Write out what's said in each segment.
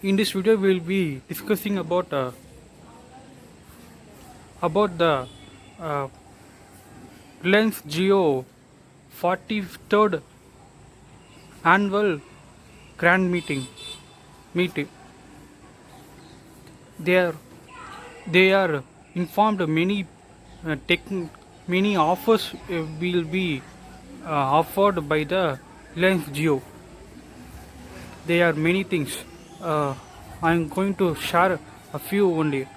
In this video, we will be discussing about the uh, Reliance Jio 43rd annual grand meeting. They are they are informed many offers will be offered by the Reliance Jio. There are many things. Uh, I'm going to share a few only.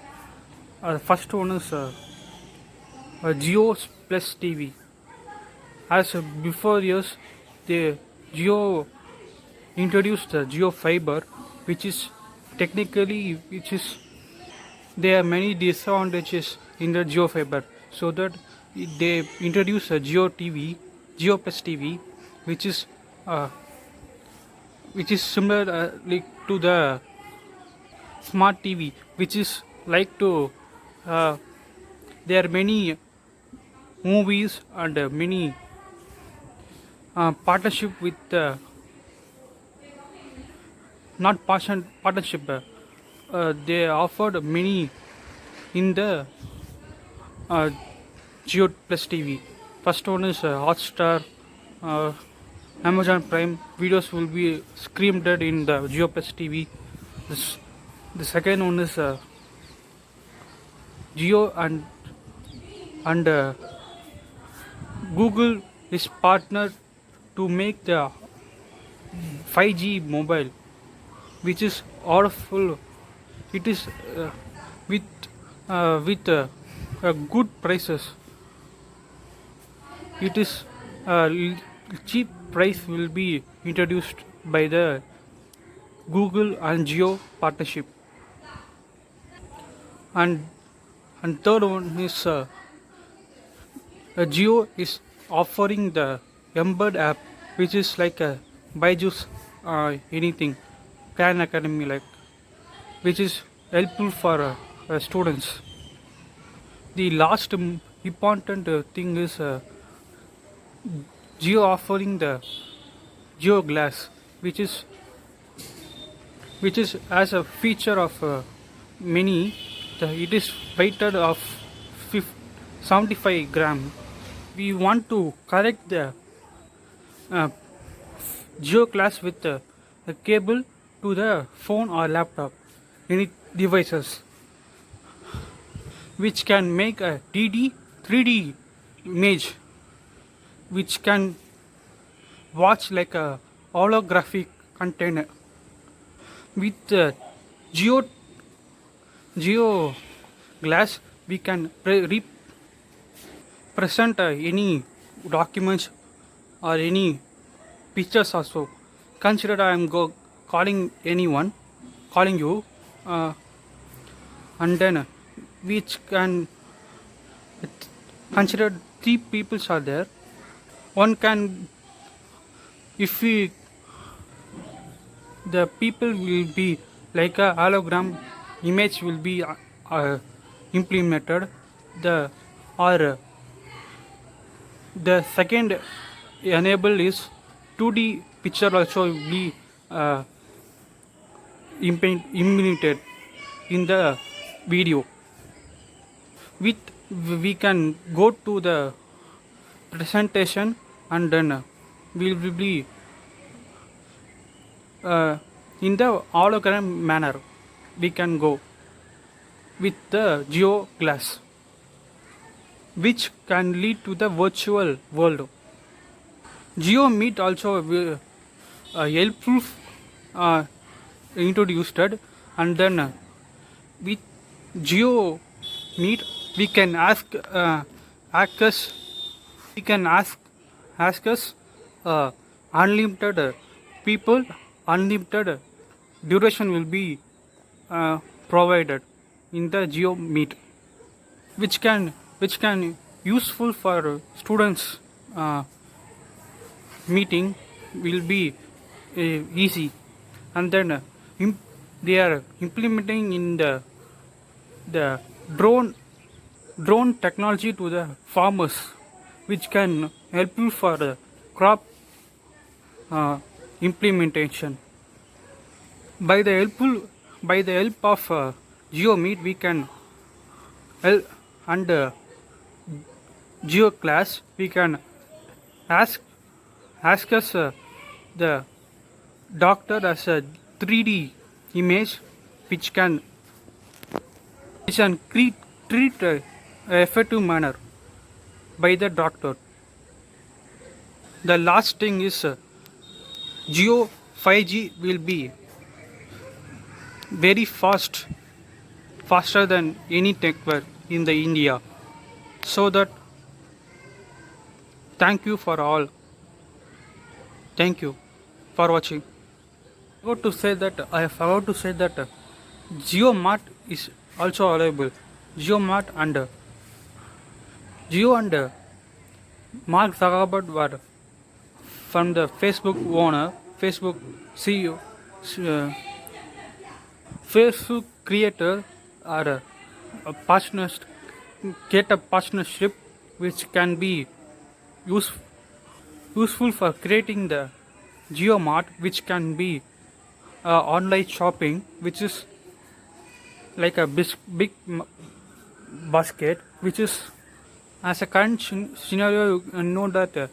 First one is Jio Plus TV. As before years, the Jio introduced the Jio Fiber, which is which is there are many disadvantages in the Jio Fiber, so that they introduced a Jio Plus TV, which is uh, similar like to the smart TV, which is like to uh, there are many movies and many partnership with not partnership. They offered many in the uh, Jio Plus TV. First one is Hotstar, uh, Amazon Prime videos will be screamed at in the Jio Plus TV. This, the second one is Jio and Google is partnered to make the 5G mobile, which is awful. It is with good prices. It is cheap price will be introduced by the Google and Geo partnership. And third one is Geo is offering the Embed app, which is like a Byju's anything, Khan Academy like, which is helpful for students. The last important thing is Geo offering the Geo Glass, which is as a feature of mini. It is weighted of 75 gram. We want to connect the uh, Geo Glass with a cable to the phone or laptop, any devices, which can make a 3D image, which can watch like a holographic container. With Geo Geo Glass, we can present any documents or any pictures also. Consider I am calling calling you, and then which can consider three people are there. One can, if we the people will be like a hologram image will be implemented. The second enable is 2D picture also will be implemented in the video. With we can go to the presentation, and then we will be in the hologram manner. We can go with the Geo Glass, which can lead to the virtual world. Geo Meet also helpful introduced, and then with Geo Meet we can ask us we can ask us unlimited people, unlimited duration will be provided in the Geo Meet, which can useful for students. Meeting will be easy, and then they are implementing in the drone technology to the farmers, which can help you for the crop implementation. By the help of GeoMeet, we can help and GeoClass we can ask us the doctor as a 3D image which can treat effective manner by the doctor. The last thing is Geo 5G will be very faster than any network in the India. So that thank you for all. Thank you for watching. I forgot to say that GeoMart is also available. GeoMart and Geo and Mark Zuckerberg were from the Facebook owner, Facebook CEO, uh, Facebook creator are a partners get a partnership which can be use, useful for creating the GeoMart, which can be online shopping, which is like a big basket, which is as a current scenario. You know that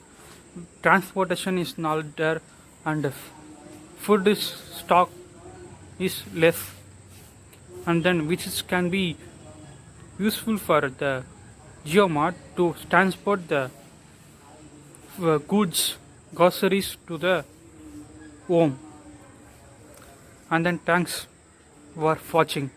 transportation is not there and food is stock is less, and then which is can be useful for the GeoMart to transport the goods, groceries to the home. And then thanks for watching.